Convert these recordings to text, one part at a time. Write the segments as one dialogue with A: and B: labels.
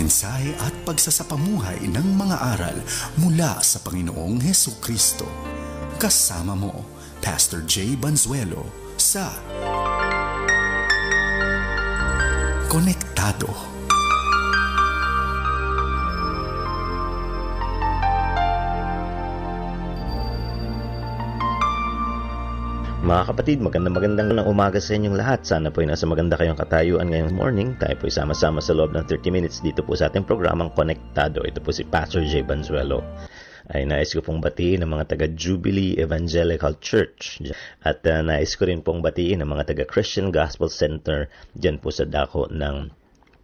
A: mensahe at pagsasapamuhay ng mga aral mula sa Panginoong Hesukristo. Kasama mo, Pastor Jay Banzuelo sa Konektado.
B: Mga kapatid, magandang umaga sa inyong lahat. Sana po ay nasa maganda kayong katayuan ngayong morning. Tayo po ay sama-sama sa loob ng 30 minutes dito po sa ating programang Konektado. Ito po si Pastor Jay Banzuelo. Ay nais ko pong batiin ang mga taga Jubilee Evangelical Church. At nais ko rin pong batiin ang mga taga Christian Gospel Center dyan po sa dako ng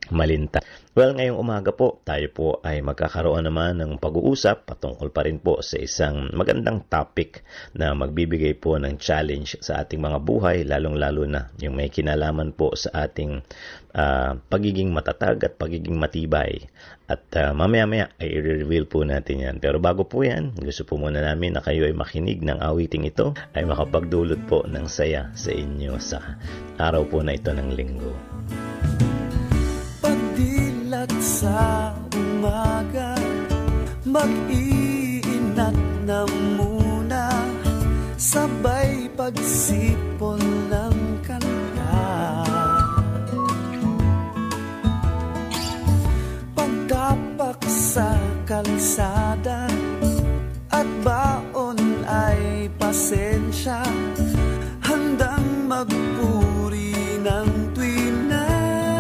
B: Malinta. Well, ngayong umaga po, tayo po ay magkakaroon naman ng pag-uusap patungkol pa rin po sa isang magandang topic na magbibigay po ng challenge sa ating mga buhay, lalong-lalo na yung may kinalaman po sa ating pagiging matatag at pagiging matibay. At mamaya-maya ay i-reveal po natin yan. Pero bago po yan, gusto po muna namin na kayo ay makinig ng awiting ito ay makapagdulot po ng saya sa inyo sa araw po na ito ng linggo.
C: Pagdilat sa umaga, mag-iinat na muna, sabay pagsipon ng kanta. Pagtapak sa kalsada at baon ay pasensya, handang magpuri ng tuwina.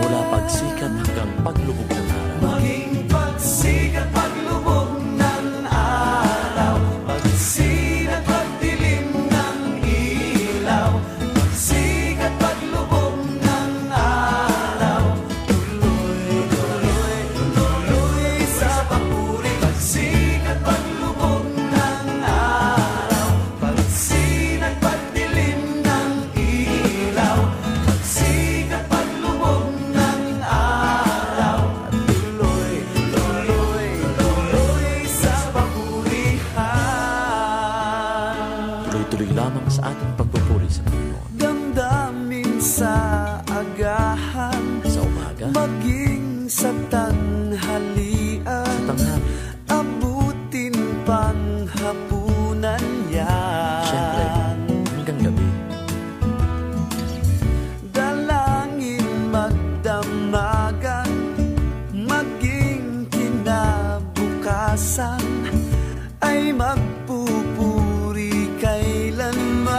D: Mula pagsikat hanggang paglubog ng araw.
C: Maging pagsikat paglubog ng araw, pagsikat pagdilim ng ilaw, pagsikat paglubog ng araw, tuloy, tuloy sa papuri. Pagsikat paglubog ng araw, pagsikat pagdilim ng ilaw, pagsikat paglubog ng araw, tuloy, tuloy, tuloy sa papurihan.
D: Tuloy-tuloy lamang sa ating pagpupuri sa Panginoon.
C: Damdamin sa agahan,
D: Sa umaga,
C: maging sa tanghalian,
D: sa tanghali,
C: abutin panghapunan
D: siyempre,
C: yan.
D: hanggang gabi.
C: Dalangin magdamagan, maging kinabukasan, ay magpupuri kailanman.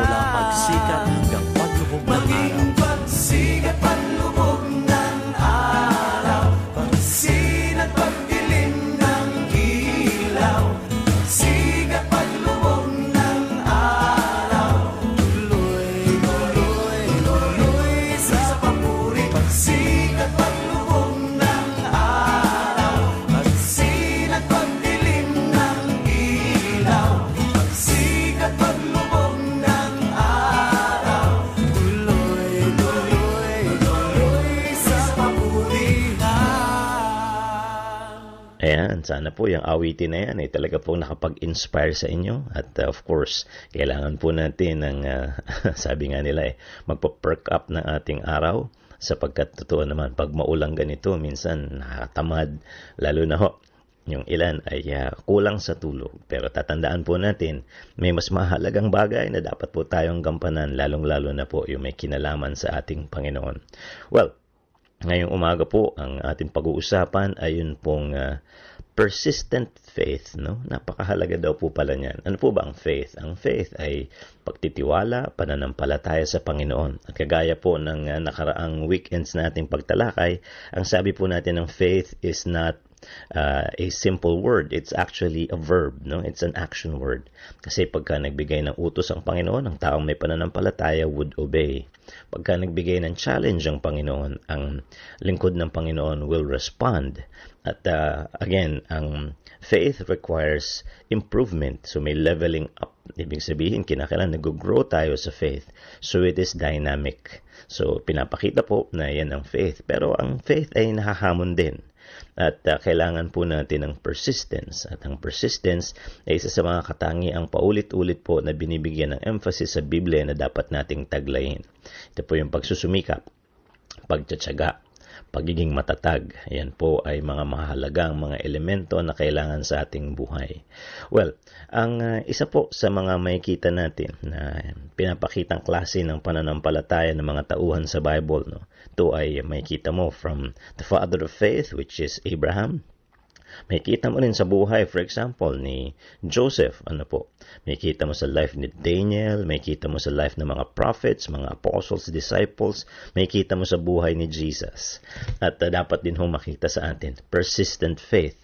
D: Mula pagsikat hanggang paglubog ng
C: Maging
D: araw.
C: pagsikat paglubog ng araw, pagsinat pagdilim ng ilaw, pagsikat paglubog ng araw, tuloy, tuloy, tuloy sa papuri. Pagsikat paglubog ng araw, pagsinat pagdilim ng ilaw, pagsikat paglubog ng araw, tuloy, tuloy, tuloy sa papurihan.
B: Ayan, sana po yung awitin na yan ay talaga po nakapag-inspire sa inyo. At of course, kailangan po natin ng, sabi nga nila magpa-perk up ng ating araw. Sapagkat totoo naman, pag maulang ganito, minsan nakakatamad. Lalo na ho, yung ilan ay kulang sa tulog. Pero tatandaan po natin, may mas mahalagang bagay na dapat po tayong gampanan, lalong-lalo na po yung may kinalaman sa ating Panginoon. Well, ngayong umaga po, ang ating pag-uusapan ay yun pong persistent faith, no? Napakahalaga daw po pala niyan. Ano po ba ang faith? Ang faith ay pagtitiwala, pananampalataya sa Panginoon. At kagaya po ng nakaraang weekends nating pagtalakay, ang sabi po natin ng faith is not a simple word. It's actually a verb, no? It's an action word. Kasi pagka nagbigay ng utos ang Panginoon, ang taong may pananampalataya would obey. Pagka nagbigay ng challenge ang Panginoon, ang lingkod ng Panginoon will respond. At again, ang faith requires improvement. So may leveling up. Ibig sabihin, kinakailangan nag-grow tayo sa faith. So it is dynamic. So pinapakita po na yan ang faith. Pero ang faith ay nahahamon din. At kailangan po natin ng persistence. At ang persistence ay isa sa mga katangiang paulit-ulit po na binibigyan ng emphasis sa Biblia na dapat nating taglayin. Ito po yung pagsusumikap, pagtsatsaga, pagiging matatag. Yan po ay mga mahalagang mga elemento na kailangan sa ating buhay. Well, ang isa po sa mga makikita natin na pinapakitang klase ng pananampalataya ng mga tauhan sa Bible, no? Ito ay makikita mo from the father of faith, which is Abraham. Makikita mo rin sa buhay, for example, ni Joseph. Makikita mo sa life ni Daniel, makikita mo sa life ng mga prophets, mga apostles, disciples, makikita mo sa buhay ni Jesus. At dapat din makita sa atin, persistent faith.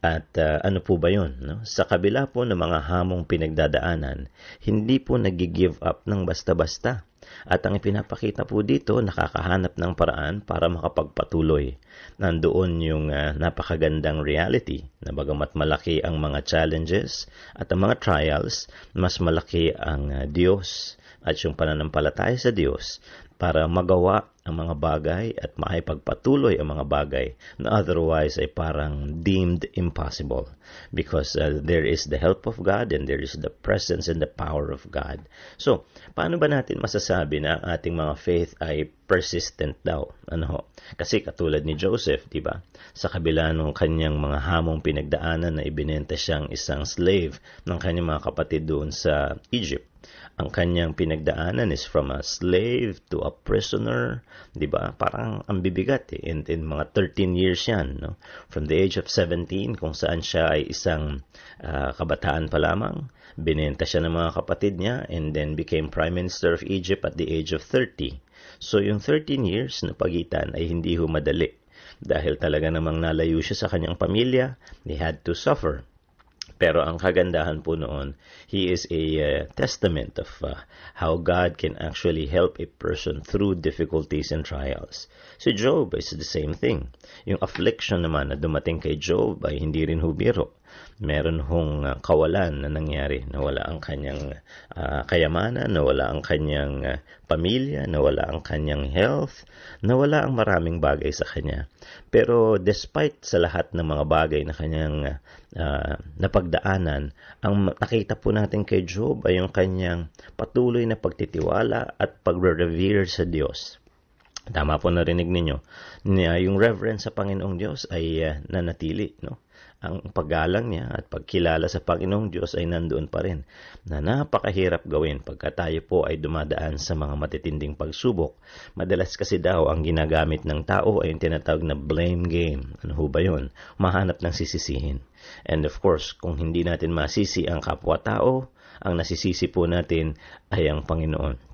B: At ano po ba yun? No? Sa kabila po ng mga hamong pinagdadaanan, hindi po nag-give up ng basta-basta. At ang ipinapakita po dito, nakakahanap ng paraan para makapagpatuloy. Nandoon yung napakagandang reality na bagamat malaki ang mga challenges at ang mga trials, mas malaki ang Diyos at yung pananampalataya sa Diyos para magawa ang mga bagay at makipagpatuloy ang mga bagay na otherwise ay parang deemed impossible because there is the help of God and there is the presence and the power of God. So, paano ba natin masasabi na ang ating mga faith ay persistent daw? Kasi katulad ni Joseph, di ba? Sa kabila ng kanyang mga hamong pinagdaanan na ibinenta siyang isang slave ng kanyang mga kapatid doon sa Egypt. Ang kanyang pinagdaanan is from a slave to a prisoner, di ba? Parang ang bibigat in mga 13 years yan, no? From the age of 17, kung saan siya ay isang kabataan pa lamang, binenta siya ng mga kapatid niya and then became Prime Minister of Egypt at the age of 30. So yung 13 years na pagitan ay hindi madali dahil talaga namang nalayo siya sa kanyang pamilya, he had to suffer. Pero ang kagandahan po noon, he is a testament of how God can actually help a person through difficulties and trials. Si Job is the same thing. Yung affliction naman na dumating kay Job ay hindi rin biro. Meron kawalan na nangyari, nawala ang kanyang kayamanan, nawala ang kanyang pamilya, nawala ang kanyang health, nawala ang maraming bagay sa kanya. Pero despite sa lahat ng mga bagay na kanyang napagdaanan, ang nakita po natin kay Job ay yung kanyang patuloy na pagtitiwala at pagre-revere sa Diyos. Tama po narinig ninyo, yung reverence sa Panginoong Diyos ay nanatili, no? Ang paggalang niya at pagkilala sa Panginoong Diyos ay nandoon pa rin na napakahirap gawin pagka tayo po ay dumadaan sa mga matitinding pagsubok. Madalas kasi daw ang ginagamit ng tao ay yung tinatawag na blame game. Ano ho ba yun? Mahanap ng sisisihin. And of course, kung hindi natin masisi ang kapwa-tao, ang nasisisi po natin ay ang Panginoon.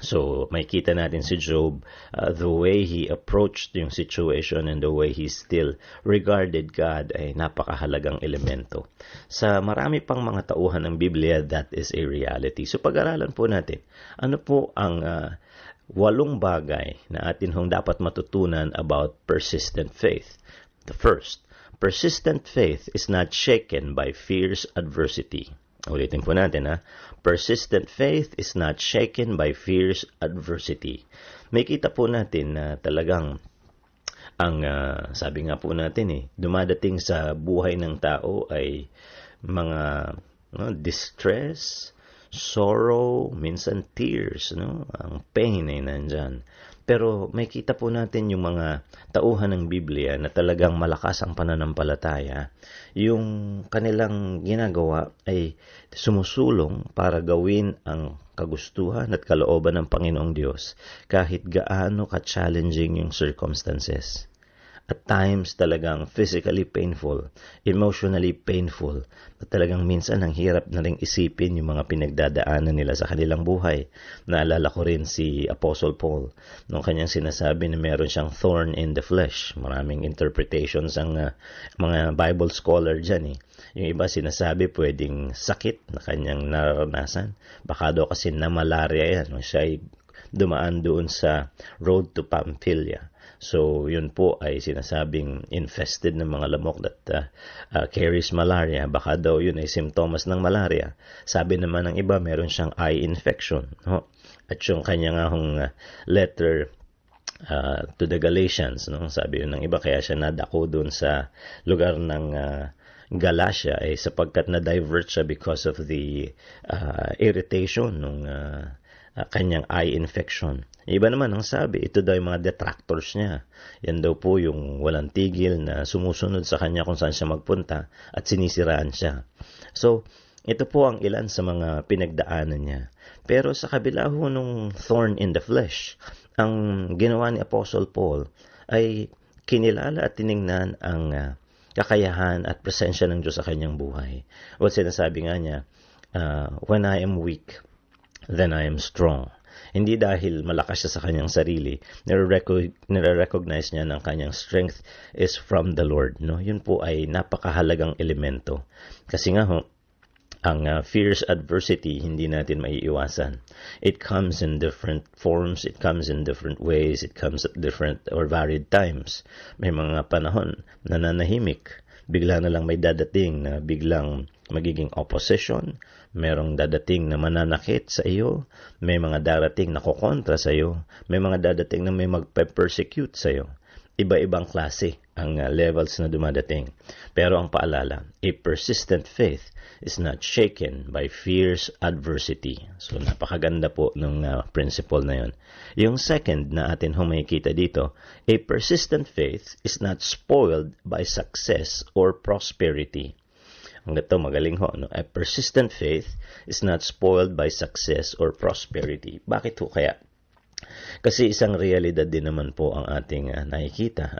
B: So, makikita natin si Job, the way he approached yung situation and the way he still regarded God ay napakahalagang elemento. Sa marami pang mga tauhan ng Biblia, that is a reality. So, pag-aralan po natin, ano po ang 8 bagay na atin dapat matutunan about persistent faith. The first, persistent faith is not shaken by fierce adversity. Ulitin po natin, persistent faith is not shaken by fierce adversity. May kita po natin na talagang ang sabi nga po natin dumadating sa buhay ng tao ay mga distress, sorrow, minsan tears, no? Ang pain ay nandyan. Pero may kita po natin yung mga tauhan ng Biblia na talagang malakas ang pananampalataya. Yung kanilang ginagawa ay sumusulong para gawin ang kagustuhan at kalooban ng Panginoong Diyos kahit gaano ka-challenging yung circumstances. At times talagang physically painful, emotionally painful, at talagang minsan ang hirap na rin isipin yung mga pinagdadaanan nila sa kanilang buhay. Naalala ko rin si Apostle Paul nung kanyang sinasabi na meron siyang thorn in the flesh. Maraming interpretations ang mga Bible scholar dyan. Yung iba sinasabi pwedeng sakit na kanyang naranasan. Baka daw kasi na malaria yan. Siya ay dumaan doon sa road to Pamphylia. So, yun po ay sinasabing infested ng mga lamok that carries malaria. Baka daw yun ay simptomas ng malaria. Sabi naman ng iba, meron siyang eye infection. No? At yung kanyang letter to the Galatians, no? Sabi yun ng iba, kaya siya nadako doon sa lugar ng Galatia ay sapagkat na-divert siya because of the irritation kanyang eye infection. Iba naman ang sabi, ito daw yung mga detractors niya. Yan daw po yung walang tigil na sumusunod sa kanya kung saan siya magpunta at sinisiraan siya. So, ito po ang ilan sa mga pinagdaanan niya. Pero sa kabila ho nung thorn in the flesh, ang ginawa ni Apostle Paul ay kinilala at tiningnan ang kakayahan at presensya ng Diyos sa kanyang buhay. O sinasabi nga niya, when I am weak, then I am strong. Hindi dahil malakas siya sa kanyang sarili, nire-recognize niya ng kanyang strength is from the Lord. No? Yun po ay napakahalagang elemento. Kasi nga ho, ang fierce adversity, hindi natin maiiwasan. It comes in different forms, it comes in different ways, it comes at different or varied times. May mga panahon na nanahimik, bigla na lang may dadating na biglang magiging opposition, merong dadating na mananakit sa iyo, may mga darating na kukontra sa iyo, may mga dadating na may magpe-persecute sa iyo. Iba-ibang klase ang levels na dumadating. Pero ang paalala, a persistent faith is not shaken by fierce adversity. So napakaganda po ng principle na yun. Yung second na atin makikita dito, a persistent faith is not spoiled by success or prosperity. Ang ito magaling ho, no? A persistent faith is not spoiled by success or prosperity. Bakit ho kaya? Kasi isang realidad din naman po ang ating nakikita.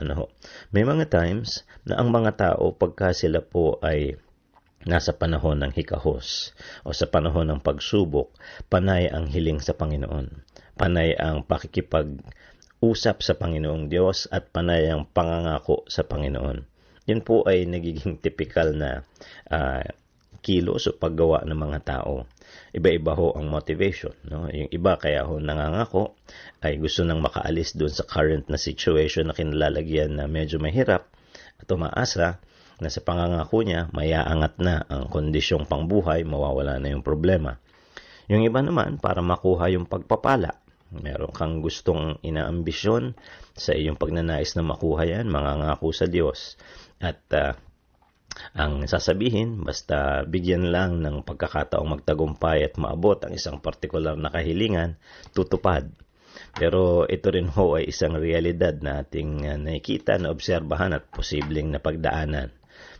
B: May mga times na ang mga tao pagka sila po ay nasa panahon ng hikahos o sa panahon ng pagsubok, panay ang hiling sa Panginoon. Panay ang pakikipag-usap sa Panginoong Diyos at panay ang pangangako sa Panginoon. Yun po ay nagiging typical na kilos o paggawa ng mga tao. Iba-iba ho ang motivation. No? Yung iba kaya ho nangangako ay gusto nang makaalis doon sa current na situation na kinalalagyan na medyo mahirap at umaasa na sa pangangako niya mayaangat na ang kondisyong pangbuhay, mawawala na yung problema. Yung iba naman para makuha yung pagpapala. Meron kang gustong inaambisyon sa iyong pagnanais na makuha yan, mangangako sa Diyos. At ang sasabihin, basta bigyan lang ng pagkakataong magtagumpay at maabot ang isang partikular na kahilingan, tutupad. Pero ito rin ho ay isang realidad na ating nakikita, na obserbahan at posibleng napagdaanan.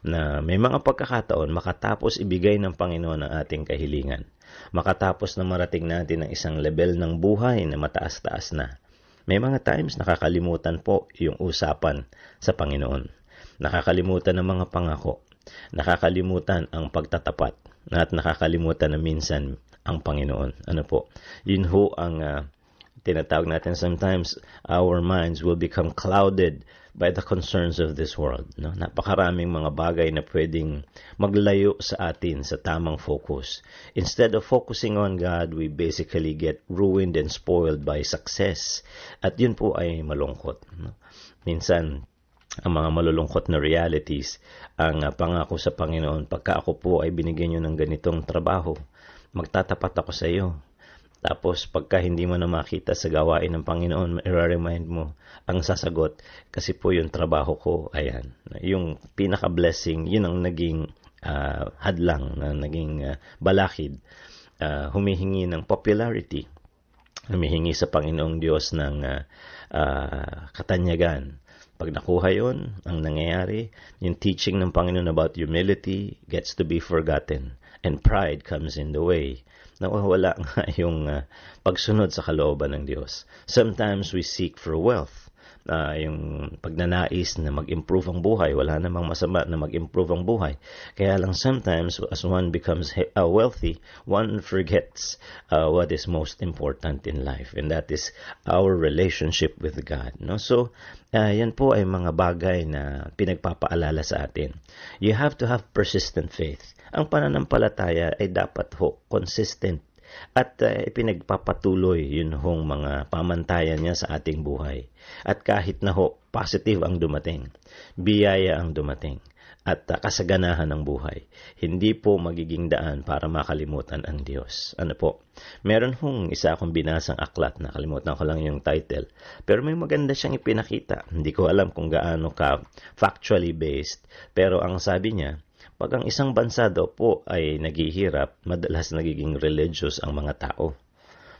B: Na may mga pagkakataon makatapos ibigay ng Panginoon ang ating kahilingan. Makatapos na marating natin ang isang level ng buhay na mataas-taas na. May mga times nakakalimutan po yung usapan sa Panginoon. Nakakalimutan ng mga pangako, nakakalimutan ang pagtatapat, at nakakalimutan na minsan ang Panginoon. Yun ho ang tinatawag natin sometimes, our minds will become clouded by the concerns of this world. No? Napakaraming mga bagay na pwedeng maglayo sa atin sa tamang focus. Instead of focusing on God, we basically get ruined and spoiled by success. At yun po ay malungkot. No? Minsan, ang mga malulungkot na realities, ang pangako sa Panginoon, pagka ako po ay binigyan nyo ng ganitong trabaho, magtatapat ako sa iyo. Tapos pagka hindi mo na makita sa gawain ng Panginoon, i-remind mo ang sasagot, kasi po yung trabaho ko, ayan. Yung pinaka-blessing, yun ang naging hadlang, na naging balakid. Humihingi ng popularity, humihingi sa Panginoong Diyos ng katanyagan. Pag nakuha yun, ang nangyayari, yung teaching ng Panginoon about humility gets to be forgotten. And pride comes in the way. Nawawala nga yung pagsunod sa kalooban ng Diyos. Sometimes we seek for wealth. Yung pagnanais na mag-improve ang buhay, wala namang masama na mag-improve ang buhay. Kaya lang sometimes, as one becomes wealthy, one forgets what is most important in life. And that is our relationship with God. No? So, yan po ay mga bagay na pinagpapaalala sa atin. You have to have persistent faith. Ang pananampalataya ay dapat consistent at ipinagpapatuloy yun hong mga pamantayan niya sa ating buhay. At kahit na positive ang dumating, biyaya ang dumating, at kasaganahan ng buhay, hindi po magiging daan para makalimutan ang Diyos. Meron isa akong binasang aklat, nakalimutan ko lang yung title, pero may maganda siyang ipinakita. Hindi ko alam kung gaano ka factually based, pero ang sabi niya, pag ang isang bansa daw po ay naghihirap, madalas nagiging religious ang mga tao.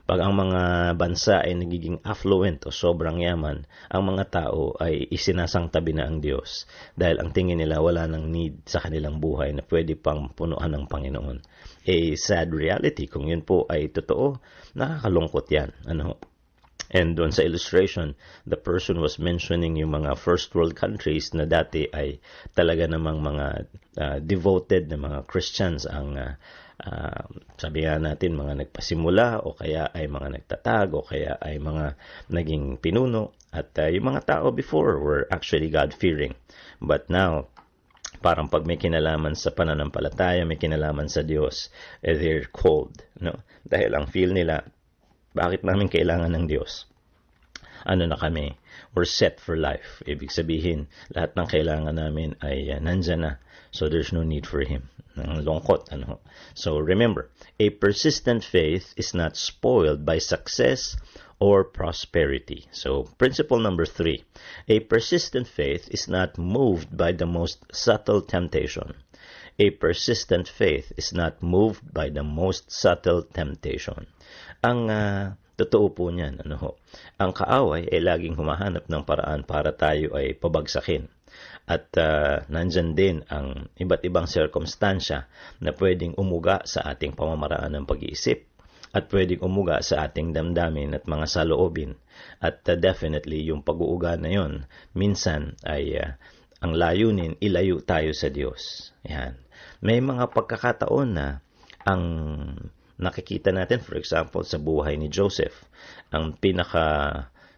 B: Pag ang mga bansa ay nagiging affluent o sobrang yaman, ang mga tao ay isinasangtabi na ang Diyos dahil ang tingin nila wala nang need sa kanilang buhay na pwede pang punuan ng Panginoon. A sad reality, kung yun po ay totoo, nakakalungkot yan. And doon sa illustration, the person was mentioning yung mga first world countries na dati ay talaga namang mga devoted na mga Christians ang sabi nga natin mga nagpasimula o kaya ay mga nagtatag o kaya ay mga naging pinuno at yung mga tao before were actually God-fearing. But now, parang pag may kinalaman sa pananampalataya, may kinalaman sa Diyos, they're cold. No? Dahil ang feel nila, bakit namin kailangan ng Diyos? Ano na kami? We're set for life. Ibig sabihin, lahat ng kailangan namin ay nandyan na. So there's no need for Him. Ang lungkot. So remember, a persistent faith is not spoiled by success or prosperity. So principle number 3, a persistent faith is not moved by the most subtle temptation. A persistent faith is not moved by the most subtle temptation. Ang totoo po niyan, ang kaaway ay laging humahanap ng paraan para tayo ay pabagsakin. At nandyan din ang iba't ibang sirkumstansya na pwedeng umuga sa ating pamamaraan ng pag-iisip at pwedeng umuga sa ating damdamin at mga saloobin. At definitely yung pag-uuga na yon, minsan ay ang layunin, ilayo tayo sa Diyos. Yan. May mga pagkakataon na ang nakikita natin, for example, sa buhay ni Joseph, ang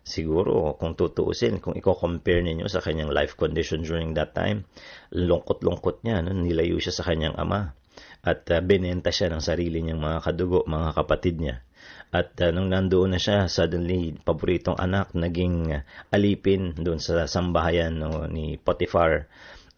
B: siguro, kung tutuusin, kung i-compare ninyo sa kanyang life condition during that time, lungkot-lungkot niya, nilayo siya sa kanyang ama. At binenta siya ng sarili niyang mga kadugo, mga kapatid niya. At nung nandoon na siya, suddenly, paboritong anak, naging alipin doon sa sambahayan ni Potiphar.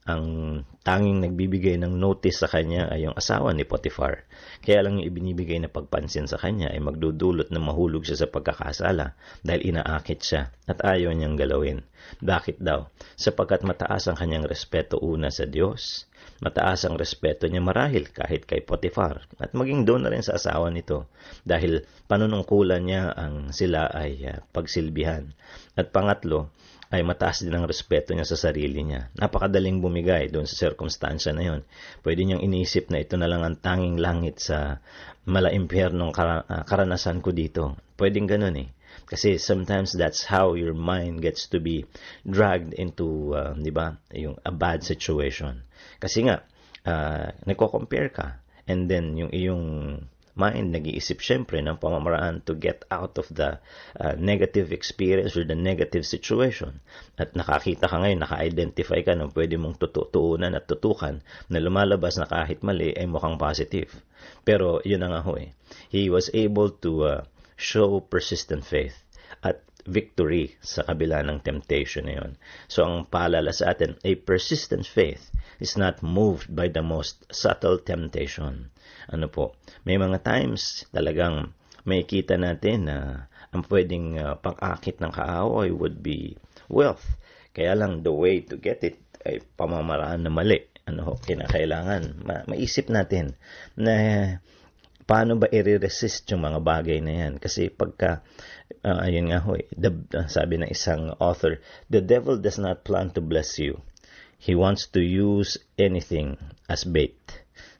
B: Ang tanging nagbibigay ng notice sa kanya ay yung asawa ni Potiphar. Kaya lang yung ibinibigay na pagpansin sa kanya ay magdudulot na mahulog siya sa pagkakasala dahil inaakit siya at ayaw niyang galawin. Bakit daw? Sapagkat mataas ang kanyang respeto una sa Diyos. Mataas ang respeto niya marahil kahit kay Potiphar at maging doon na rin sa asawa nito dahil panunungkulan niya ang sila ay pagsilbihan. At pangatlo, ay mataas din ang respeto niya sa sarili niya. Napakadaling bumigay doon sa sirkumstansya na yon. Pwede niyang inisip na ito na lang ang tanging langit sa malaimpyernong karanasan ko dito. Pwedeng ganun Kasi sometimes that's how your mind gets to be dragged into, yung a bad situation. Kasi nga, nagko-compare ka. And then, yung iyong mind, nag-iisip syempre ng pamamaraan to get out of the negative experience or the negative situation. At nakakita ka ngayon, naka-identify ka ng pwede mong tutuunan at tutukan na lumalabas na kahit mali ay mukhang positive. Pero yun na nga he was able to show persistent faith at victory sa kabila ng temptation na yun. So ang paalala sa atin, a persistent faith is not moved by the most subtle temptation. May mga times talagang may kita natin na ang pwedeng pang-akit ng kaaway would be wealth. Kaya lang the way to get it ay pamamaraan na mali. Kinakailangan maisip natin na paano ba i-resist yung mga bagay na yan? Kasi pagka, ayun nga sabi ng isang author, the devil does not plan to bless you. He wants to use anything as bait.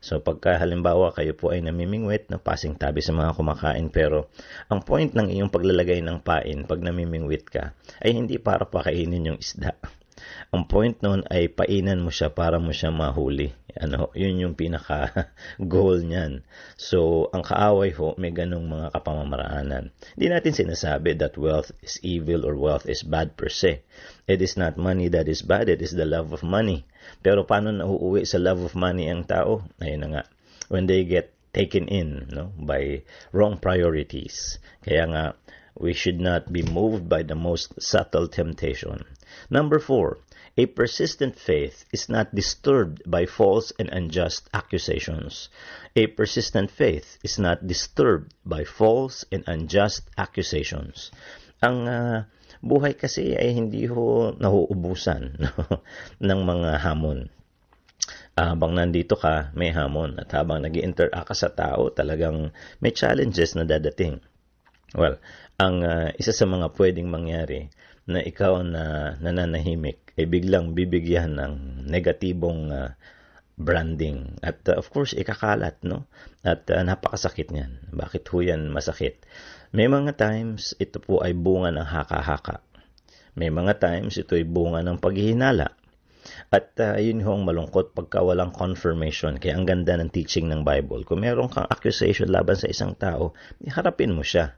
B: So pagka halimbawa kayo po ay namimingwit na pasing tabi sa mga kumakain, pero ang point ng iyong paglalagay ng pain pag namimingwit ka ay hindi para pakainin yung isda. Ang point noon ay painan mo siya para mo siya mahuli. Yun yung pinaka-goal niyan. So, ang kaaway may ganong mga kapamamaraanan. Hindi natin sinasabi that wealth is evil or wealth is bad per se. It is not money that is bad, it is the love of money. Pero paano nauuwi sa love of money ang tao? Ayun na nga. When they get taken in by wrong priorities. Kaya nga, we should not be moved by the most subtle temptation. Number 4, a persistent faith is not disturbed by false and unjust accusations. A persistent faith is not disturbed by false and unjust accusations. Ang buhay kasi ay hindi nauubusan ng mga hamon. Habang nandito ka, may hamon. At habang nag-i-interact ka sa tao, talagang may challenges na dadating. Well, ang isa sa mga pwedeng mangyari na ikaw na nananahimik ay biglang bibigyan ng negatibong branding. At of course, ikakalat, no? At napakasakit niyan. Bakit ho yan masakit? May mga times, ito po ay bunga ng haka-haka. May mga times, ito ay bunga ng paghihinala. At yun ho ang malungkot pagka walang confirmation. Kaya ang ganda ng teaching ng Bible. Kung meron kang accusation laban sa isang tao, iharapin mo siya.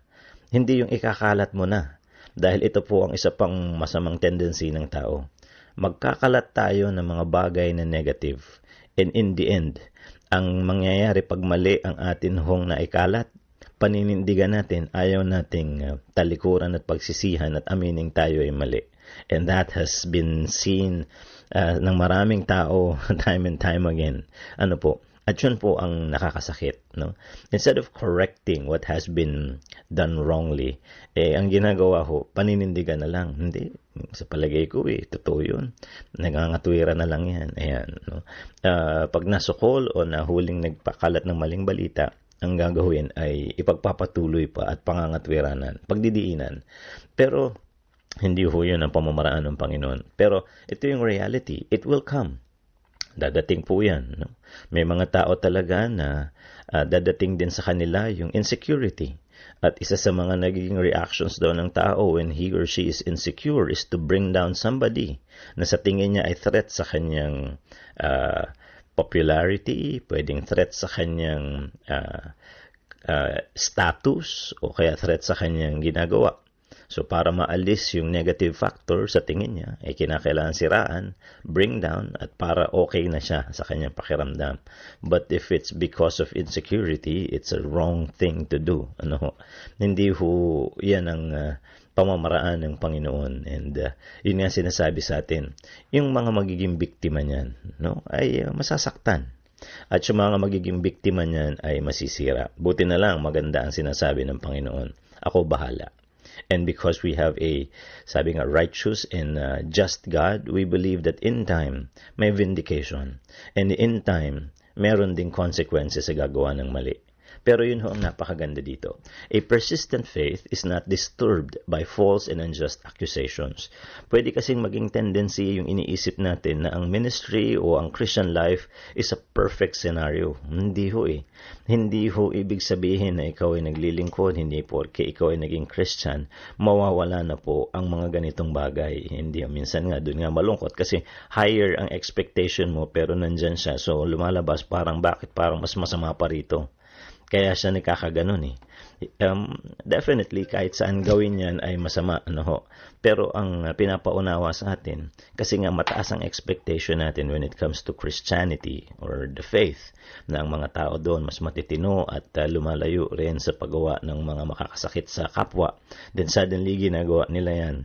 B: Hindi yung ikakalat mo na. Dahil ito po ang isa pang masamang tendency ng tao. Magkakalat tayo ng mga bagay na negative. And in the end, ang mangyayari pag mali ang atin hong naikalat, paninindigan natin, ayaw nating talikuran at pagsisihan at aminin tayo ay mali. And that has been seen ng maraming tao time and time again. Ano po? At yun po ang nakakasakit, no? Instead of correcting what has been done wrongly, ang ginagawa ho, paninindigan na lang. Hindi, sa palagay ko totoo yun. Nagangatuwira na lang yan. Ayan, no? Pag nasukol o nahuling nagpakalat ng maling balita, ang gagawin ay ipagpapatuloy pa at pangangatwiranan, pagdidiinan. Pero, hindi ho yun ang pamamaraan ng Panginoon. Pero, ito yung reality. It will come. Dadating po yan. No? May mga tao talaga na dadating din sa kanila yung insecurity. At isa sa mga nagiging reactions daw ng tao when he or she is insecure is to bring down somebody na sa tingin niya ay threat sa kanyang popularity, pwedeng threat sa kanyang status, o kaya threat sa kanyang ginagawa. So, para maalis yung negative factor sa tingin niya, ay kinakailangan siraan, bring down, at para okay na siya sa kanyang pakiramdam. But if it's because of insecurity, it's a wrong thing to do. Hindi ho yan ang pamamaraan ng Panginoon. And yun nga sinasabi sa atin, yung mga magiging biktima niyan, no, ay masasaktan. At yung mga magiging biktima niyan ay masisira. Buti na lang, maganda ang sinasabi ng Panginoon. Ako bahala. And because we have sabi nga, righteous and just God, we believe that in time, may vindication. And in time, meron ding consequences sa gagawa ng mali. Pero yun ho ang napakaganda dito. A persistent faith is not disturbed by false and unjust accusations. Pwede kasing maging tendency yung iniisip natin na ang ministry o ang Christian life is a perfect scenario. Hindi ho Hindi ho ibig sabihin na ikaw ay naglilingkod, hindi porke ikaw ay naging Christian, mawawala na po ang mga ganitong bagay. Hindi, minsan nga, doon nga malungkot kasi higher ang expectation mo pero nandyan siya. So lumalabas parang bakit parang mas masama pa rito. Kaya siya nakakaganon Definitely, kahit saan gawin yan ay masama, Pero ang pinapaunawa sa atin, kasi nga mataas ang expectation natin when it comes to Christianity or the faith, na ang mga tao doon mas matitino at lumalayo rin sa paggawa ng mga makakasakit sa kapwa. Then suddenly, ginagawa nila yan.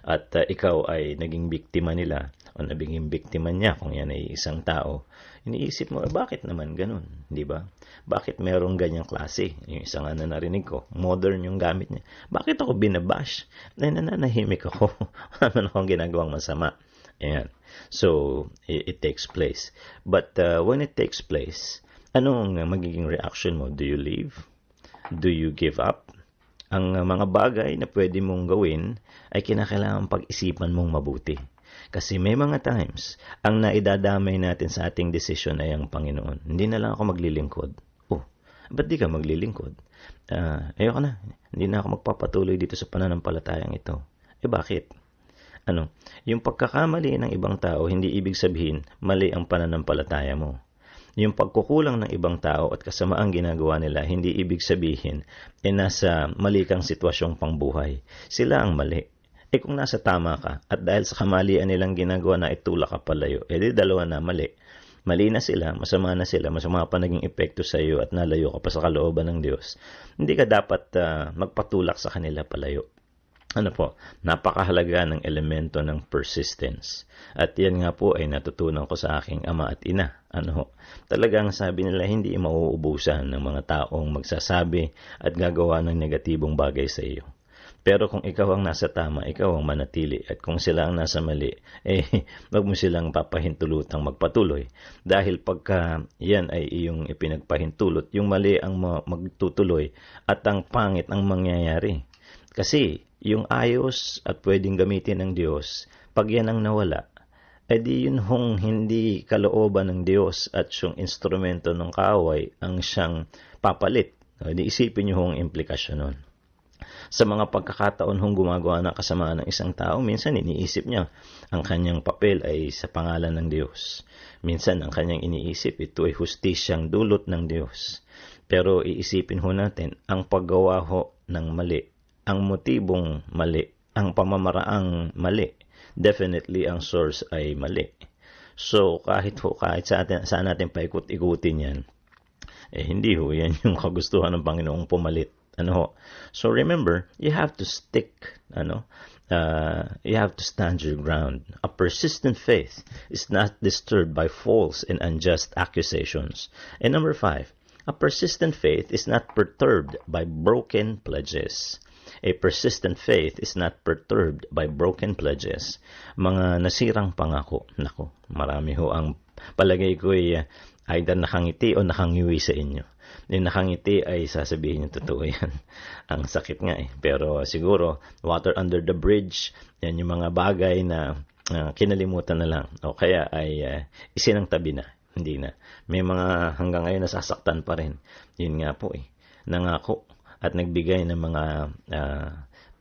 B: At ikaw ay naging biktima nila o naging biktima niya kung yan ay isang tao. Iniisip mo, bakit naman ganun? Di ba? Bakit merong ganyang klase? Yung isang narinig ko, modern yung gamit niya. Bakit ako binabash? Nananahimik ako. Ano akong ginagawang masama? Ayan. So, it takes place. But when it takes place, anong magiging reaction mo? Do you leave? Do you give up? Ang mga bagay na pwede mong gawin ay kinakailangan pag-isipan mong mabuti. Kasi may mga times, ang naidadamay natin sa ating desisyon ay ang Panginoon. Hindi na lang ako maglilingkod. Ba't di ka maglilingkod? Ayoko na. Hindi na ako magpapatuloy dito sa pananampalatayang ito. Bakit? Yung pagkakamali ng ibang tao, hindi ibig sabihin mali ang pananampalataya mo. Yung pagkukulang ng ibang tao at kasamaang ginagawa nila, hindi ibig sabihin nasa mali kang sitwasyong pangbuhay. Sila ang mali. Kung nasa tama ka, at dahil sa kamalian nilang ginagawa na itulak ka palayo, di dalawa na mali. Mali na sila, masama na sila, masama pa naging epekto sa iyo at nalayo ka pa sa kalooban ng Diyos. Hindi ka dapat magpatulak sa kanila palayo. Napakahalaga ng elemento ng persistence. At yan nga po ay natutunan ko sa aking ama at ina. Talagang sabi nila hindi mauubusan ng mga taong magsasabi at gagawa ng negatibong bagay sa iyo. Pero kung ikaw ang nasa tama, ikaw ang manatili. At kung sila ang nasa mali, wag mo silang papahintulutang magpatuloy. Dahil pagka yan ay iyong ipinagpahintulot, yung mali ang magtutuloy at ang pangit ang mangyayari. Kasi yung ayos at pwedeng gamitin ng Diyos, pag yan ang nawala, edi yun hong hindi kalooban ng Diyos at yung instrumento ng kaaway ang siyang papalit. Edi isipin nyo hong implikasyon nun. Sa mga pagkakataon hong gumagawa ng kasamaan ng isang tao, minsan iniisip niya ang kanyang papel ay sa pangalan ng Diyos. Minsan ang kanyang iniisip ito ay hustisyang dulot ng Diyos. Pero iisipin ho natin ang paggawa ho ng mali, ang motibong mali, ang pamamaraang mali. Definitely ang source ay mali. So kahit saan natin paikot-ikutin yan, hindi ho yan yung kagustuhan ng Panginoong pumalit. So remember, you have to stick, you have to stand your ground. A persistent faith is not disturbed by false and unjust accusations. And number 5, a persistent faith is not perturbed by broken pledges. A persistent faith is not perturbed by broken pledges. Mga nasirang pangako. Nako, marami ho ang palagay ko ay either nakangiti o nakangiwi sa inyo. Yung nakangiti ay sasabihin yung totoo yan. Ang sakit nga Pero siguro, water under the bridge, yan yung mga bagay na kinalimutan na lang. O kaya ay isinangtabi na. Hindi na. May mga hanggang ngayon nasasaktan pa rin. Yun nga po nangako at nagbigay ng mga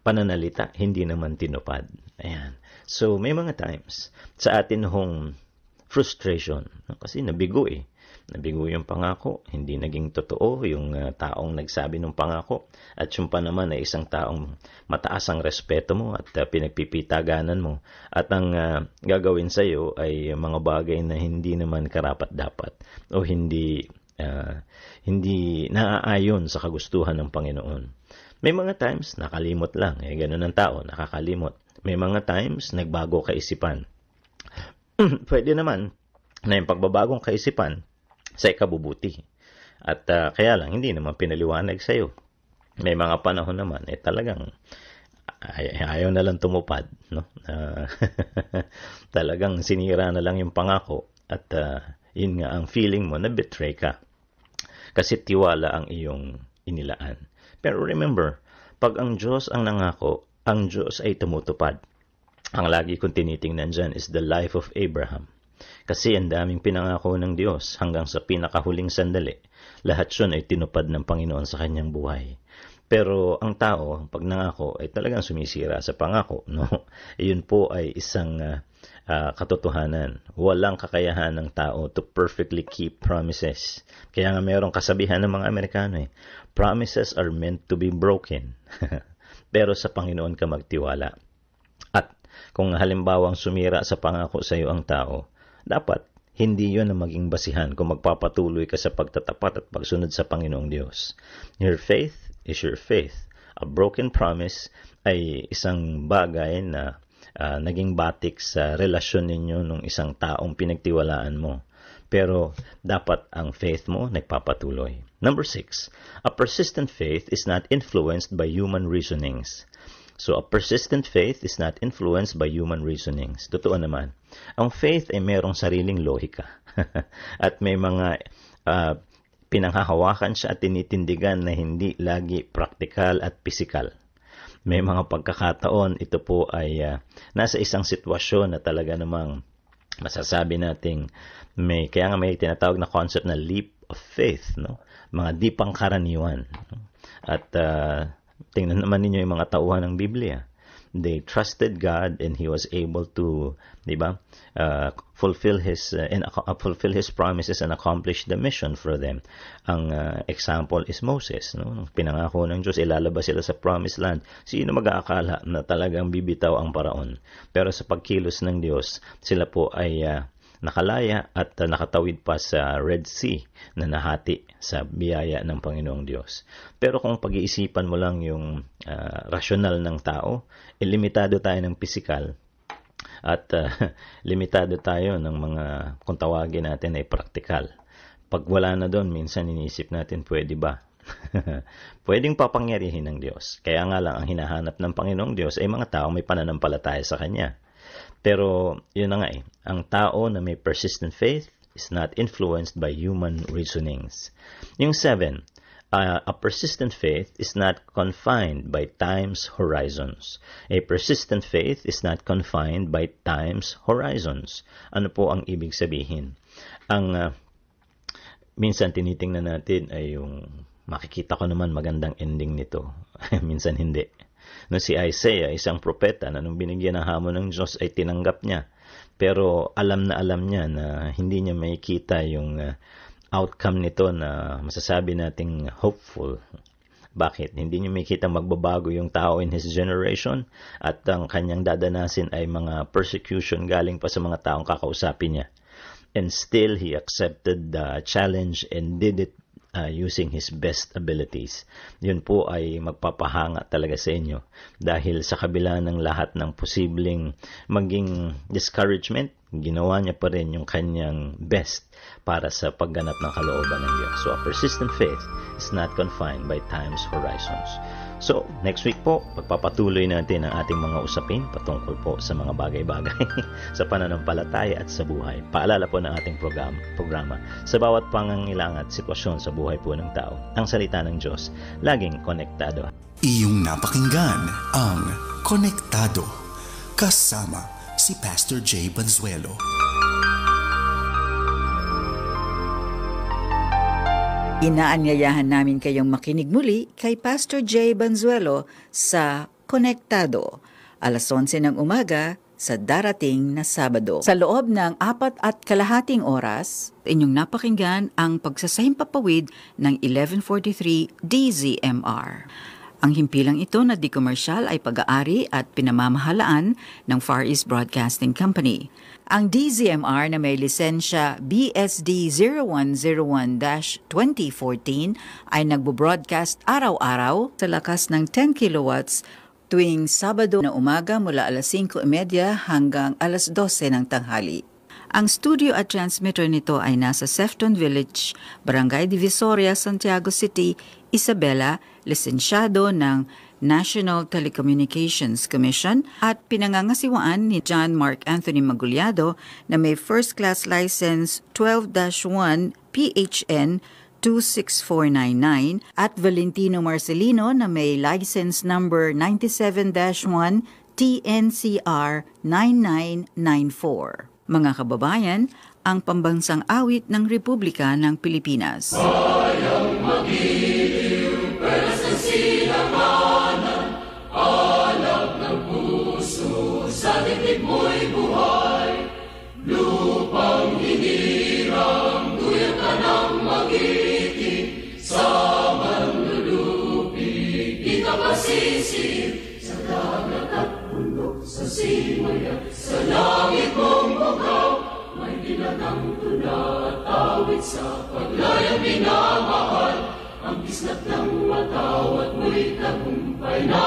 B: pananalita, hindi naman tinupad. Ayan. So, may mga times sa atin hong frustration. Kasi nabigo Nabigo yung pangako, hindi naging totoo yung taong nagsabi ng pangako. At yung pa naman ay isang taong mataas ang respeto mo at pinagpipitaganan mo. At ang gagawin sa iyo ay mga bagay na hindi naman karapat-dapat o hindi naaayon sa kagustuhan ng Panginoon. May mga times nakalimot lang, ganun ang tao, nakakalimot. May mga times nagbago kaisipan. Pwede naman na yung pagbabagong kaisipan sa ikabubuti. At kaya lang, hindi naman pinaliwanag sa iyo. May mga panahon naman, talagang ayaw na lang tumupad. Talagang sinira na lang yung pangako. At yun nga, ang feeling mo, na-betray ka. Kasi tiwala ang iyong inilaan. Pero remember, pag ang Diyos ang nangako, ang Diyos ay tumutupad. Ang lagi kong tinitingnan dyan is the life of Abraham. Kasi ang daming pinangako ng Diyos hanggang sa pinakahuling sandali. Lahat yun ay tinupad ng Panginoon sa kanyang buhay. Pero ang tao, pag nangako, ay talagang sumisira sa pangako. Iyon po ay isang katotohanan. Walang kakayahan ng tao to perfectly keep promises. Kaya nga mayroong kasabihan ng mga Amerikano, promises are meant to be broken. Pero sa Panginoon ka magtiwala. At kung halimbawang sumira sa pangako sa iyo ang tao, dapat hindi yun ang maging basihan kung magpapatuloy ka sa pagtatapat at pagsunod sa Panginoong Diyos. Your faith is your faith. A broken promise ay isang bagay na naging batik sa relasyon ninyo ng isang taong pinagtiwalaan mo. Pero dapat ang faith mo nagpapatuloy. Number 6, a persistent faith is not influenced by human reasonings. So, a persistent faith is not influenced by human reasonings. Totoo naman. Ang faith ay mayroong sariling lohika. At may mga pinanghahawakan siya at tinitindigan na hindi lagi praktikal at pisikal. May mga pagkakataon, ito po ay nasa isang sitwasyon na talaga namang masasabi nating kaya nga may tinatawag na concept na leap of faith, mga di pangkaraniwan. At tingnan naman ninyo yung mga tauhan ng Biblia. They trusted God and He was able to, fulfill His promises and accomplish the mission for them. Ang example is Moses. Pinangako ng Diyos, ilalabas sila sa promised land. Sino mag-aakala na talagang bibitaw ang paraon? Pero sa pagkilos ng Diyos, sila po ay nakalaya at nakatawid pa sa Red Sea na nahati sa biyaya ng Panginoong Diyos. Pero kung pag-iisipan mo lang yung rasyonal ng tao, limitado tayo ng pisikal at limitado tayo ng mga, kung tawagin natin ay praktikal. Pag wala na doon, minsan iniisip natin, pwede ba? Pwedeng papangyarihin ng Diyos. Kaya nga lang ang hinahanap ng Panginoong Diyos ay mga tao may pananampalataya sa Kanya. Pero yun na nga ang tao na may persistent faith is not influenced by human reasonings. Yung 7, a persistent faith is not confined by time's horizons. A persistent faith is not confined by time's horizons. Ano po ang ibig sabihin? Ang minsan tinitingnan natin ay yung makikita ko naman magandang ending nito. Minsan hindi. No, si Isaiah, isang propeta na nung binigyan ng hamon ng Diyos ay tinanggap niya. Pero alam niya na hindi niya makikita yung outcome nito na masasabi nating hopeful. Bakit? Hindi niya makikita magbabago yung tao in his generation at ang kanyang dadanasin ay mga persecution galing pa sa mga taong kakausapin niya. And still, he accepted the challenge and did it using his best abilities. Yun po ay magpapahanga talaga sa inyo dahil sa kabila ng lahat ng posibleng maging discouragement, ginawa niya pa rin yung kanyang best para sa pagganap ng kalooban ng Diyos. So a persistent faith is not confined by time's horizons. So, next week po, pagpapatuloy natin ang ating mga usapin patungkol po sa mga bagay-bagay sa pananampalataya at sa buhay. Paalala po ng ating programa, sa bawat pangangailangan at sitwasyon sa buhay po ng tao, ang salita ng Diyos, laging konektado.
A: Iyong napakinggan ang Konektado kasama si Pastor Jay Banzuelo.
E: Inaanyayahan namin kayong makinig muli kay Pastor Jay Banzuelo sa Konektado, alas 11 ng umaga sa darating na Sabado. Sa loob ng 4.5 oras, inyong napakinggan ang pagsasahimpapawid ng 1143 DZMR. Ang himpilang ito na di-commercial ay pag-aari at pinamamahalaan ng Far East Broadcasting Company. Ang DZMR na may lisensya BSD 0101-2014 ay nagbo-broadcast araw-araw sa lakas ng 10 kilowatts tuwing Sabado na umaga mula alas 5:30 hanggang alas 12 ng tanghali. Ang studio at transmitter nito ay nasa Sefton Village, Barangay Divisoria, Santiago City, Isabela, lisensyado ng National Telecommunications Commission at pinangangasiwaan ni John Mark Anthony Magulyado na may First Class License 12-1 PHN 26499 at Valentino Marcelino na may License Number 97-1 TNCR 9994. Mga kababayan, ang pambansang awit ng Republika ng Pilipinas.
C: Bayang magiliw, perlas ng silanganan, alab ng puso, sa dibdib mo'y buhay. Lupang hinirang, tuyang ka ng magiting, sa manlulupig, di ka masisir, sa dagat at bundok, sa simaya, sa langit mong bugaw, may dinagang tula at awit sa paglayang minamahal, ang kislat ng matawat mo'y tagumpay na